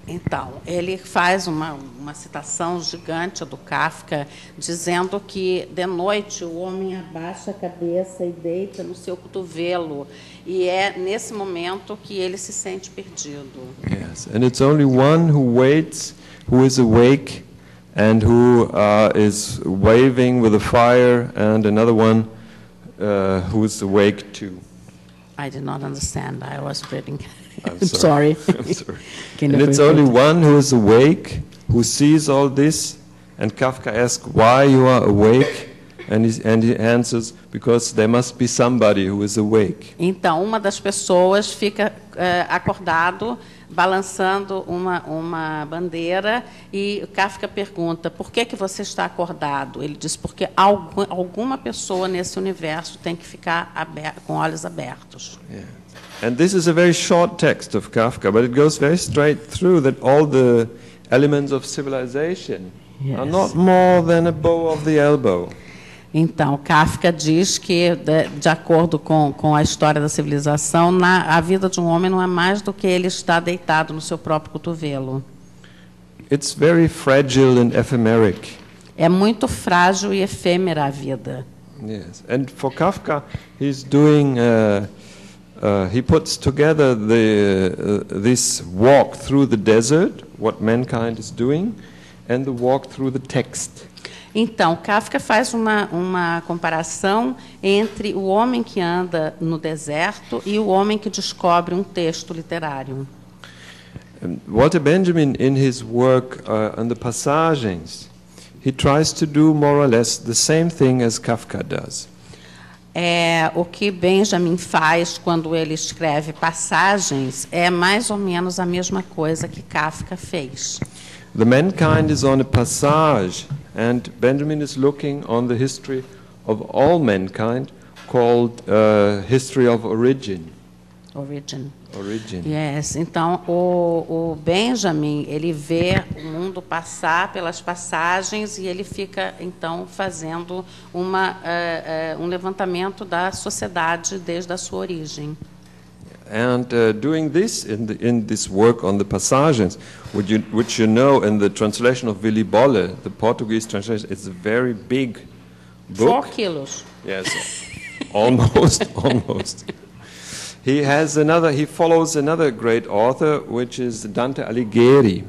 Então, ele faz uma citação gigante do Kafka, dizendo que, de noite, o homem abaixa a cabeça e deita no seu cotovelo. E é nesse momento que ele se sente perdido. Yes, and it's only one who waits, who is awake, and who is waving with a fire, and another one who is awake too. I did not understand. I was reading. I'm sorry. Sorry. I'm sorry. And it's only one who is awake, who sees all this, and Kafka asks why you are awake, and he answers, because there must be somebody who is awake. Então, uma das pessoas fica acordado, balançando uma bandeira, e Kafka pergunta: por que você está acordado? Ele diz: porque alguma pessoa nesse universo tem que ficar com olhos abertos. Yeah. And this is a very short text of Kafka, but it goes very straight through that all the elements of civilization are not more than a bow of the elbow. Então, Kafka diz que, de acordo com a história da civilização, a vida de um homem não é mais do que ele estar deitado no seu próprio cotovelo. It's very fragile and ephemeric. É muito frágil e efêmera a vida. Yes, and for Kafka, he's doing. He puts together this walk through the desert, what mankind is doing, and the walk through the text. Então, Kafka faz uma comparação entre o homem que anda no deserto e o homem que descobre um texto literário. Walter Benjamin, in his work on the Passagens, he tries to do more or less the same thing as Kafka does. O que Benjamin faz quando ele escreve Passagens é mais ou menos a mesma coisa que Kafka fez. The mankind is on a passage, and Benjamin is looking on the history of all mankind, called History of Origin. Origin. Yes. Então, o Benjamin, ele vê o mundo passar pelas passagens e ele fica, então, fazendo um levantamento da sociedade desde a sua origem. And doing this in this work on the Passagens, which you know in the translation of Willy Bolle, the Portuguese translation, it's a very big book. 4 kilos. Yes, almost. He follows another great author, which is Dante Alighieri.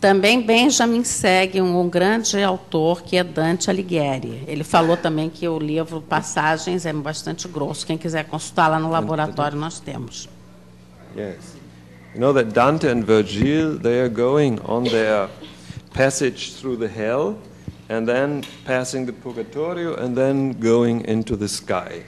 Também Benjamin segue um grande autor que é Dante Alighieri. Ele falou também que o livro Passagens é bastante grosso. Quem quiser consultar lá no laboratório, nós temos. Yes. You know that Dante and Virgil, they are going on their passage through the hell, and then passing the purgatorio, and then going into the sky.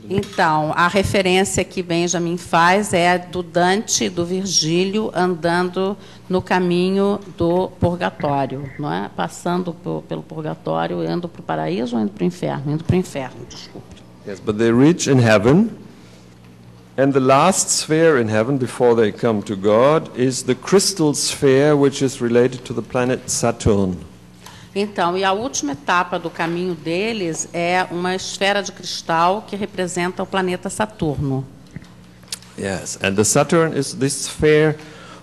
Então, a referência que Benjamin faz é do Dante e do Virgílio andando no caminho do purgatório, não é? Passando pelo purgatório, indo para o paraíso ou indo para o inferno? Indo para o inferno, desculpe. Yes, but they reach in heaven, and the last sphere in heaven before they come to God is the crystal sphere, which is related to the planet Saturn. Então, e a última etapa do caminho deles é uma esfera de cristal que representa o planeta Saturno. Yes, and the Saturn is this sphere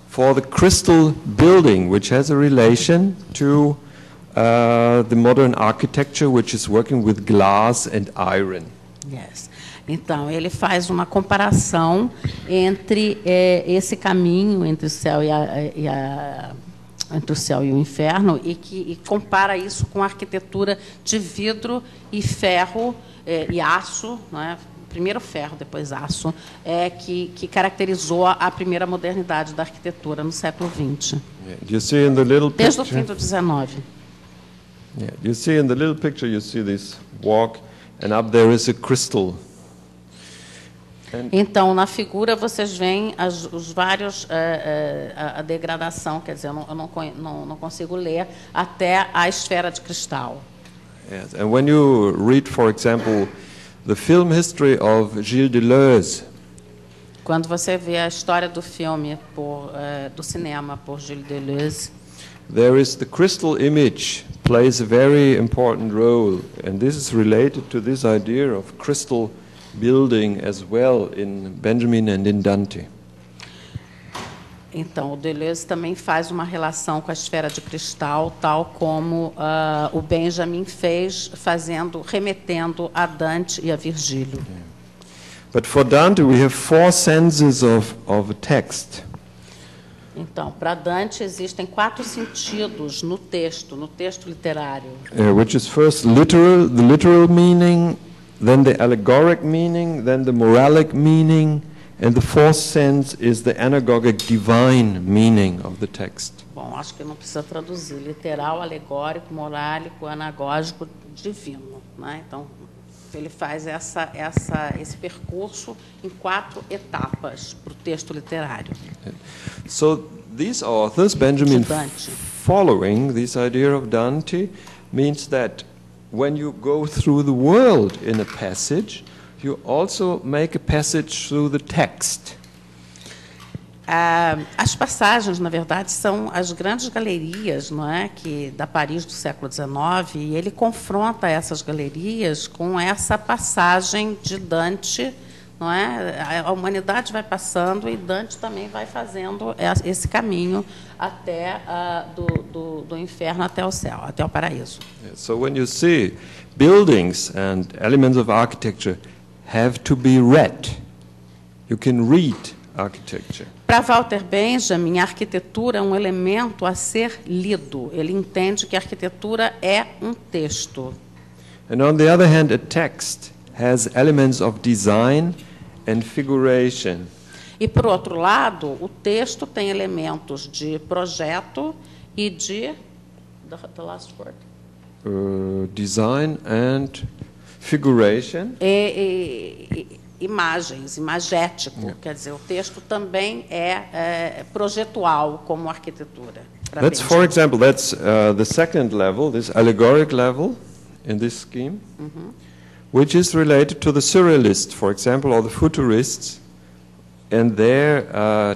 for the crystal building, which has a relation to the modern architecture, which is working with glass and iron. Yes. Então, ele faz uma comparação entre esse caminho entre o céu entre o céu e o inferno, e compara isso com a arquitetura de vidro e ferro e aço, não é? Primeiro ferro, depois aço, que caracterizou a primeira modernidade da arquitetura no século XX. Desde o fim do XIX. Yeah, you see in the little picture, you see this walk, and up there is a crystal. Então, na figura, vocês veem os vários, a degradação, quer dizer, eu não consigo ler, até a esfera de cristal. Yes, and when you read, for example, the film history of Gilles Deleuze, quando você vê a história do filme, do cinema, por Gilles Deleuze, there is the crystal image plays a very important role, and this is related to this idea of crystal building as well in Benjamin and in Dante. Então, o Deleuze também faz uma relação com a esfera de cristal, tal como o Benjamin fez, remetendo a Dante e a Virgílio. But for Dante, we have 4 senses of a text. Então, para Dante existem 4 sentidos no texto literário. Which is first the literal meaning, then the allegoric meaning, then the moralic meaning, and the 4th sense is the anagogic divine meaning of the text. Bom, acho que não precisa traduzir. Literal, alegórico, morálico, anagógico, divino, né? Então, ele faz esse percurso em 4 etapas para o texto literário. So these authors, Benjamin following this idea of Dante, means that when you go through the world in a passage, you also make a passage through the text. As passagens, na verdade, são as grandes galerias, não é, da Paris do século XIX, e ele confronta essas galerias com essa passagem de Dante, não é? A humanidade vai passando e Dante também vai fazendo esse caminho até do inferno até o céu, até o paraíso. So when you see buildings and elements of architecture have to be read, you can read architecture. Para Walter Benjamin, a arquitetura é um elemento a ser lido. Ele entende que a arquitetura é um texto. And on the other hand, a text has elements of design and figuration. E, por outro lado, o texto tem elementos de projeto e de... The last word? Design and figuration. Imagens, imagético. Quer dizer, o texto também é projetual, como a arquitetura. For example, that's the second level, this allegoric level in this scheme, which is related to the surrealists, for example, or the futurists and their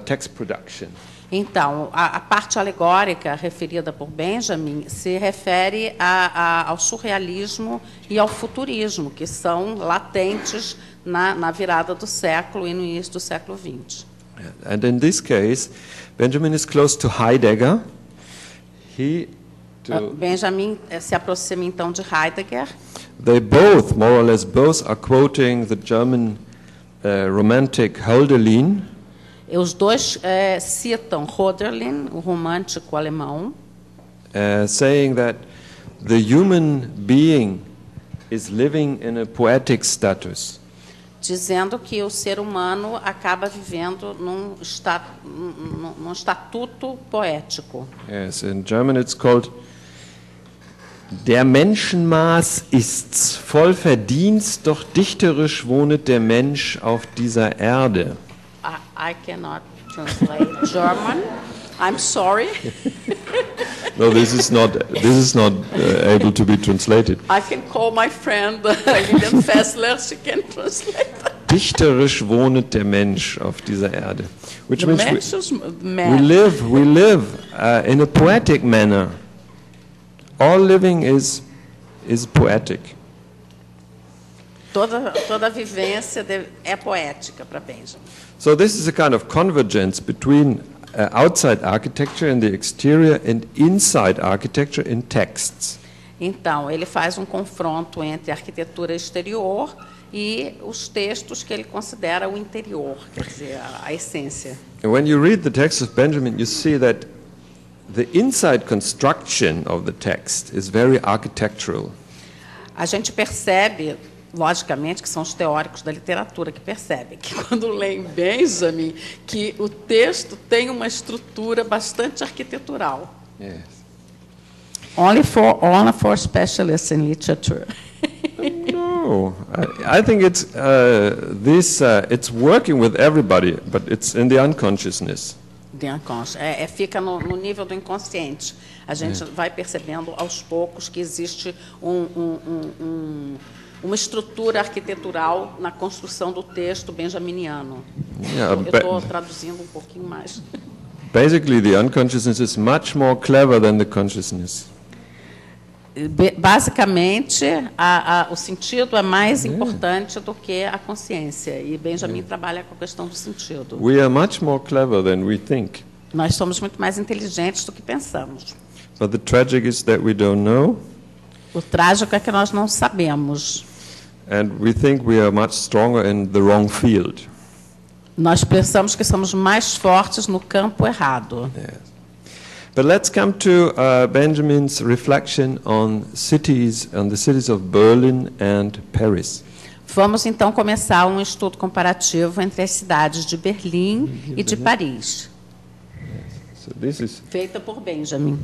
text production. Então, a parte alegórica referida por Benjamin se refere ao surrealismo e ao futurismo, que são latentes na virada do século e no início do século XX. And in this case, Benjamin is close to Heidegger. Benjamin se aproxima então de Heidegger. They both, more or less, are quoting the German romantic Hölderlin. Os dois citam Hölderlin, o romântico alemão, saying that the human being is living in a poetic status. Dizendo que o ser humano acaba vivendo num estatuto poético. Yes, in German it's called Der Menschenmaß ist's, voll Verdienst, doch dichterisch wohnet der Mensch auf dieser Erde. I cannot translate German. I'm sorry. No, this is not able to be translated. I can call my friend Lilian Fessler. She can translate. Dichterisch wohnet der Mensch auf dieser Erde, which means we live in a poetic manner. All living is poetic. Toda vivência é poética para Benjamin. So this is a kind of convergence between outside architecture in the exterior and inside architecture in texts. Então, ele faz um confronto entre a arquitetura exterior e os textos que ele considera o interior, quer dizer, a essência. And when you read the text of Benjamin, you see that the inside construction of the text is very architectural. A gente percebe, logicamente, que são os teóricos da literatura que percebem que, quando leem Benjamin, que o texto tem uma estrutura bastante arquitetural. Yes. Only for specialists in literature. No, I think it's it's working with everybody, but it's in the unconsciousness. Fica no nível do inconsciente. A gente vai percebendo aos poucos que existe uma estrutura arquitetural na construção do texto benjaminiano. Eu estou traduzindo um pouquinho mais. Basically, the unconsciousness is much more clever than the consciousness. Basicamente, o sentido é mais importante do que a consciência. E Benjamin trabalha com a questão do sentido. We are much more clever than we think. Nós somos muito mais inteligentes do que pensamos. But the tragic is that we don't know, O trágico é que nós não sabemos. and we think we are much stronger in the wrong field. Nós pensamos que somos mais fortes no campo errado. Yes. But let's come to Benjamin's reflection on the cities of Berlin and Paris. Vamos então começar um estudo comparativo entre as cidades de Berlim e de Paris. So this is Feita por Benjamin.